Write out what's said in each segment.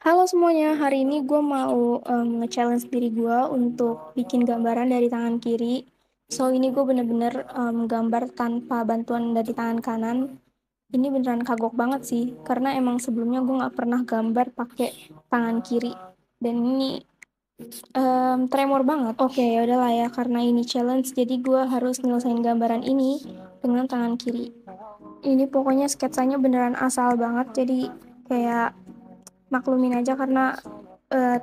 Halo semuanya, hari ini gue mau nge-challenge diri gue untuk bikin gambaran dari tangan kiri. So, ini gue bener-bener gambar tanpa bantuan dari tangan kanan. Ini beneran kagok banget sih, karena emang sebelumnya gue nggak pernah gambar pakai tangan kiri. Dan ini tremor banget. Oke, ya udahlah ya, karena ini challenge, jadi gue harus nyelesain gambaran ini dengan tangan kiri. Ini pokoknya sketsanya beneran asal banget, jadi kayak maklumin aja karena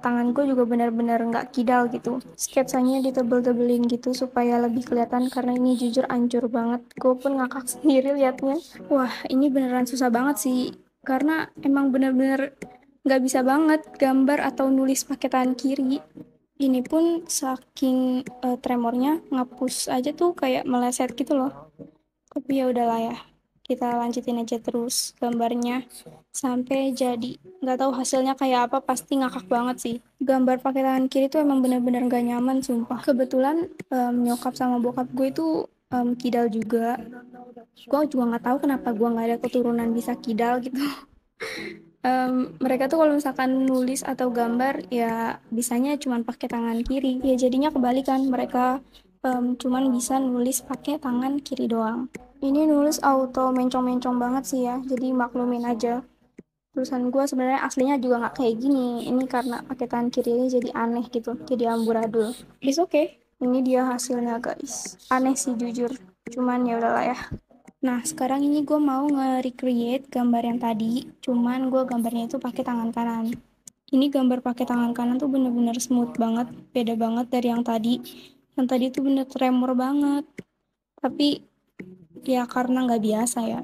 tangan gue juga benar-benar nggak kidal gitu. Sketsanya ditebel-tebelin gitu supaya lebih kelihatan karena ini jujur ancur banget. Gue pun ngakak sendiri liatnya. Wah, ini beneran susah banget sih. Karena emang bener-bener nggak bisa banget gambar atau nulis pakai tangan kiri. Ini pun saking tremornya ngapus aja tuh kayak meleset gitu loh. Tapi ya udahlah ya, kita lanjutin aja terus gambarnya sampai jadi. Nggak tahu hasilnya kayak apa, pasti ngakak banget sih. Gambar pakai tangan kiri tuh emang bener-bener gak nyaman, sumpah. Kebetulan nyokap sama bokap gue itu kidal juga. Gue juga nggak tahu kenapa gue nggak ada keturunan bisa kidal gitu. Mereka tuh kalau misalkan nulis atau gambar ya bisanya cuma pakai tangan kiri. Ya jadinya kebalikan, mereka cuman bisa nulis pakai tangan kiri doang. Ini nulis auto mencong-mencong banget sih ya, jadi maklumin aja. Tulisan gue sebenarnya aslinya juga nggak kayak gini. Ini karena pakai tangan kiri ini jadi aneh gitu, jadi amburadul. It's okay. Ini dia hasilnya guys. Aneh sih jujur. Cuman ya udahlah ya. Nah, sekarang ini gue mau nge-recreate gambar yang tadi, cuman gue gambarnya itu pakai tangan kanan. Ini gambar pakai tangan kanan tuh bener-bener smooth banget, beda banget dari yang tadi. Yang tadi tuh bener tremor banget. Tapi ya karena nggak biasa ya.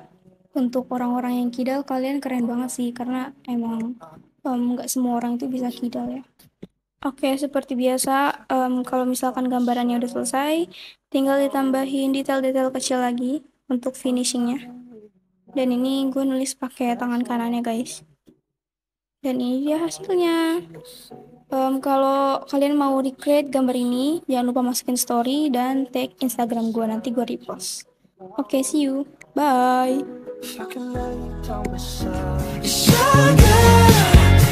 Untuk orang-orang yang kidal, kalian keren banget sih, karena emang nggak semua orang itu bisa kidal ya. Oke, seperti biasa, kalau misalkan gambarannya udah selesai, tinggal ditambahin detail-detail kecil lagi untuk finishingnya. Dan ini gue nulis pakai tangan kanannya guys. Dan ini dia hasilnya. Kalau kalian mau recreate gambar ini, jangan lupa masukin story dan tag Instagram gue, nanti gue repost. Oke, see you. Bye.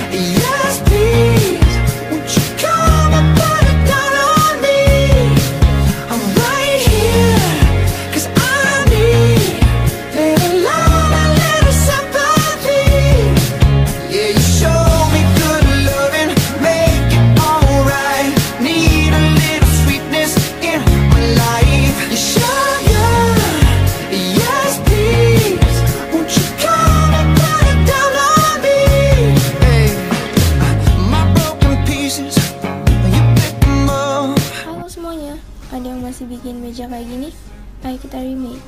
Yes, please. Won't you come and put it down on me? I'm right here, 'cause I need little love and little sympathy. Yeah, you show me good loving, make it alright. Need a little sweetness in my life. You sugar, yes please. Won't you come and put it down on me? Hey, my broken pieces, you pick them up. Halo semuanya, ada yang masih bikin meja kayak gini? Ayo kita remake.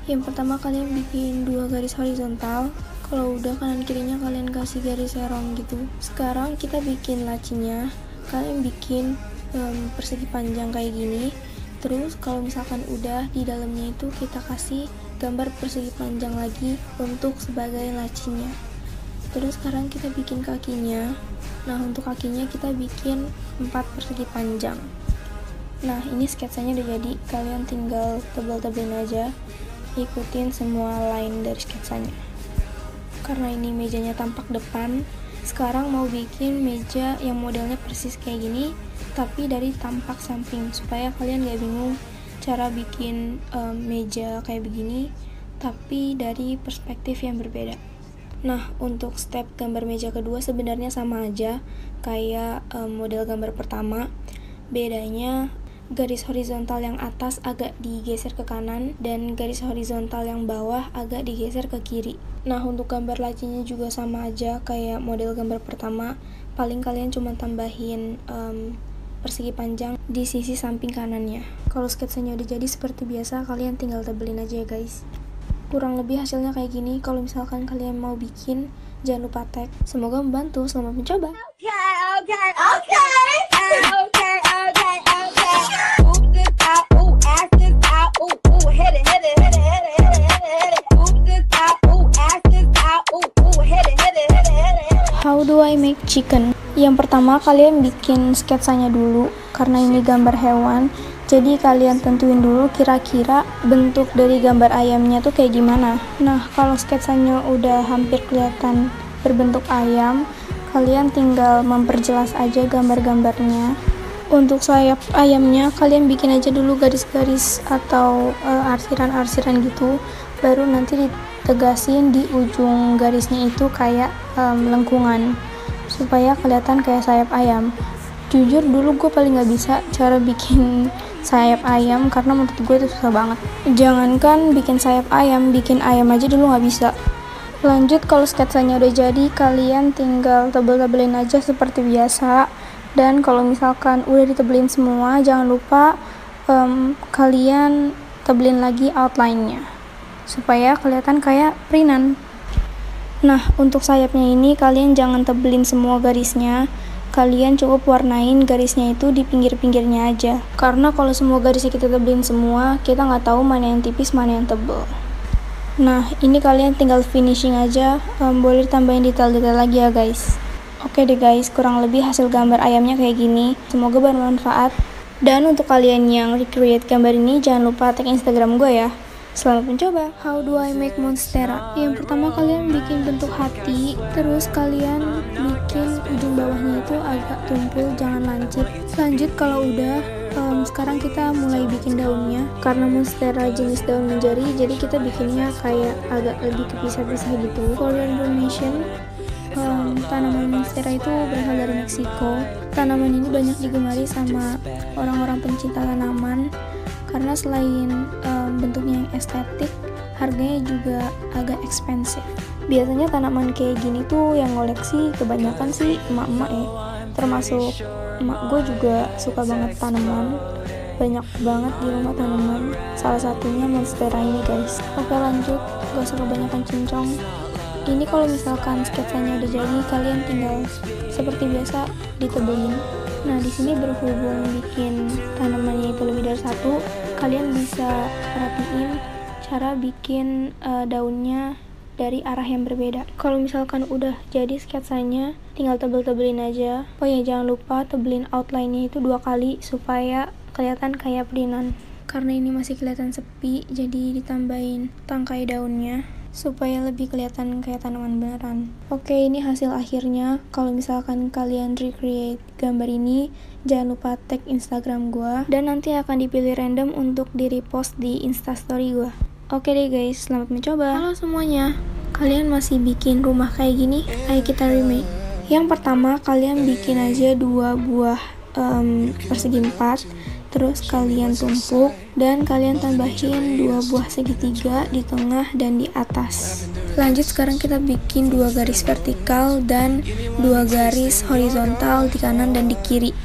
Yang pertama kalian bikin 2 garis horizontal. Kalau udah kanan kirinya kalian kasih garis serong gitu. Sekarang kita bikin lacinya. Kalian bikin persegi panjang kayak gini. Terus kalau misalkan udah di dalamnya itu kita kasih gambar persegi panjang lagi untuk sebagai lacinya. Terus sekarang kita bikin kakinya. Nah, untuk kakinya kita bikin 4 persegi panjang. Nah, ini sketsanya udah jadi. Kalian tinggal tebal-tebelin aja. Ikutin semua line dari sketsanya. Karena ini mejanya tampak depan, sekarang mau bikin meja yang modelnya persis kayak gini, tapi dari tampak samping, supaya kalian gak bingung cara bikin meja kayak begini, tapi dari perspektif yang berbeda. Nah, untuk step gambar meja kedua sebenarnya sama aja kayak model gambar pertama. Bedanya garis horizontal yang atas agak digeser ke kanan dan garis horizontal yang bawah agak digeser ke kiri. Nah, untuk gambar lacinya juga sama aja kayak model gambar pertama, paling kalian cuma tambahin persegi panjang di sisi samping kanannya. Kalau sketsanya udah jadi seperti biasa, kalian tinggal tebelin aja ya guys. Kurang lebih hasilnya kayak gini. Kalau misalkan kalian mau bikin, jangan lupa tag. Semoga membantu. Selamat mencoba. How do I make chicken? Yang pertama kalian bikin sketsanya dulu, karena ini gambar hewan. Jadi kalian tentuin dulu kira-kira bentuk dari gambar ayamnya tuh kayak gimana. Nah, kalau sketsanya udah hampir kelihatan berbentuk ayam, kalian tinggal memperjelas aja gambar-gambarnya. Untuk sayap ayamnya kalian bikin aja dulu garis-garis atau arsiran-arsiran gitu, baru nanti ditegasin di ujung garisnya itu kayak lengkungan supaya kelihatan kayak sayap ayam. Jujur dulu gue paling gak bisa cara bikin sayap ayam karena menurut gue itu susah banget. Jangankan bikin sayap ayam, bikin ayam aja dulu gak bisa. Lanjut, kalau sketsanya udah jadi, kalian tinggal tebel-tebelin aja seperti biasa. Dan kalau misalkan udah ditebelin semua, jangan lupa kalian tebelin lagi outline-nya supaya kelihatan kayak printan. Nah, untuk sayapnya ini kalian jangan tebelin semua garisnya. Kalian cukup warnain garisnya itu di pinggir-pinggirnya aja. Karena kalau semua garisnya kita tebelin semua, kita nggak tahu mana yang tipis, mana yang tebel. Nah, ini kalian tinggal finishing aja. Boleh tambahin detail-detail lagi ya guys. Oke deh guys, kurang lebih hasil gambar ayamnya kayak gini. Semoga bermanfaat. Dan untuk kalian yang recreate gambar ini, jangan lupa tag Instagram gue ya. Selamat mencoba. How do I make monstera? Yang pertama kalian bikin bentuk hati, terus kalian bikin ujung bawahnya itu agak tumpul, jangan lancip. Lanjut, kalau udah, sekarang kita mulai bikin daunnya. Karena monstera jenis daun menjari, jadi kita bikinnya kayak agak lebih kepisah-pisah gitu. For your information, tanaman monstera itu berasal dari Meksiko. Tanaman ini banyak digemari sama orang-orang pencinta tanaman karena selain bentuknya yang estetik, harganya juga agak expensive. Biasanya tanaman kayak gini tuh yang koleksi kebanyakan sih emak-emak ya. Termasuk emak gue juga suka banget tanaman. Banyak banget di rumah tanaman. Salah satunya monstera ini guys. Oke lanjut, gak usah kebanyakan cincong. Ini kalau misalkan sketsanya udah jadi, kalian tinggal seperti biasa ditebelin. Nah, di sini berhubung bikin tanamannya itu lebih dari satu, kalian bisa perhatiin cara bikin daunnya dari arah yang berbeda. Kalau misalkan udah jadi sketsanya, tinggal tebel-tebelin aja. Oh ya, jangan lupa tebelin outline-nya itu 2 kali supaya kelihatan kayak printan. Karena ini masih kelihatan sepi, jadi ditambahin tangkai daunnya supaya lebih kelihatan kayak tanaman beneran. Oke, ini hasil akhirnya. Kalau misalkan kalian recreate gambar ini, jangan lupa tag Instagram gua dan nanti akan dipilih random untuk di repost di Instastory gua. Oke deh guys, selamat mencoba. Halo semuanya, kalian masih bikin rumah kayak gini? Ayo kita remake. Yang pertama, kalian bikin aja 2 buah persegi 4, terus kalian tumpuk dan kalian tambahin 2 buah segitiga di tengah dan di atas. Lanjut, sekarang kita bikin 2 garis vertikal dan 2 garis horizontal di kanan dan di kiri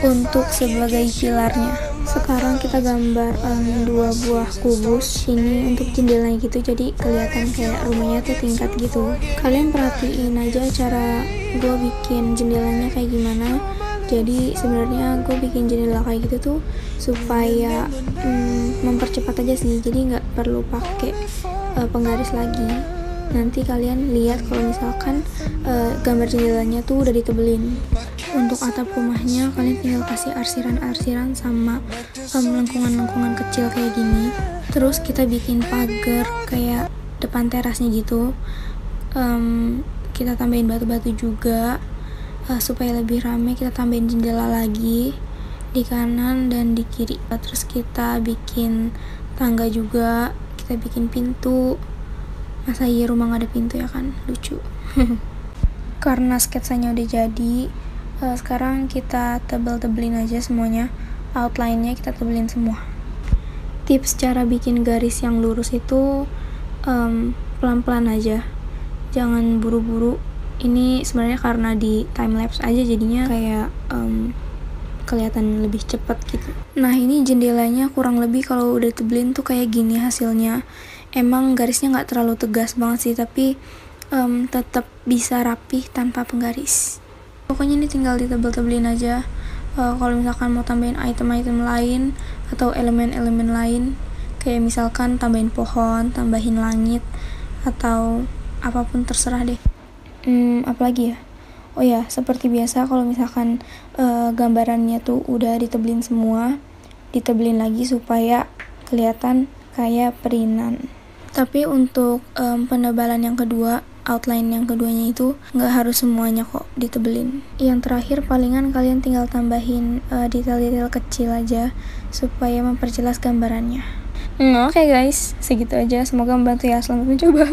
untuk sebagai pilarnya. Sekarang kita gambar 2 buah kubus ini untuk jendelanya gitu, jadi kelihatan kayak rumahnya tuh tingkat gitu. Kalian perhatiin aja cara gue bikin jendelanya kayak gimana. Jadi sebenarnya gue bikin jendela kayak gitu tuh supaya mempercepat aja sih, jadi nggak perlu pakai penggaris lagi. Nanti kalian lihat kalau misalkan gambar jendelanya tuh udah ditebelin. Untuk atap rumahnya kalian tinggal kasih arsiran-arsiran sama lengkungan-lengkungan kecil kayak gini. Terus kita bikin pagar kayak depan terasnya gitu. Kita tambahin batu-batu juga. Supaya lebih rame, kita tambahin jendela lagi di kanan dan di kiri. Terus kita bikin tangga juga, kita bikin pintu. Masa iya rumah gak ada pintu ya kan? Lucu. Karena sketsanya udah jadi, sekarang kita tebel-tebelin aja semuanya. Outline-nya kita tebelin semua. Tips cara bikin garis yang lurus itu pelan-pelan aja, jangan buru-buru. Ini sebenarnya karena di timelapse aja jadinya kayak kelihatan lebih cepat gitu. Nah, ini jendelanya kurang lebih kalau udah tebelin tuh kayak gini hasilnya. Emang garisnya nggak terlalu tegas banget sih, tapi tetap bisa rapih tanpa penggaris. Pokoknya ini tinggal ditebel-tebelin aja. Kalau misalkan mau tambahin item-item lain atau elemen-elemen lain, kayak misalkan tambahin pohon, tambahin langit, atau apapun terserah deh. Apalagi ya? Oh ya, seperti biasa kalau misalkan gambarannya tuh udah ditebelin semua, ditebelin lagi supaya kelihatan kayak perintan. Tapi untuk penebalan yang kedua, outline yang keduanya itu nggak harus semuanya kok ditebelin. Yang terakhir palingan kalian tinggal tambahin detail-detail kecil aja supaya memperjelas gambarannya. Oke guys, segitu aja. Semoga membantu ya. Selamat mencoba.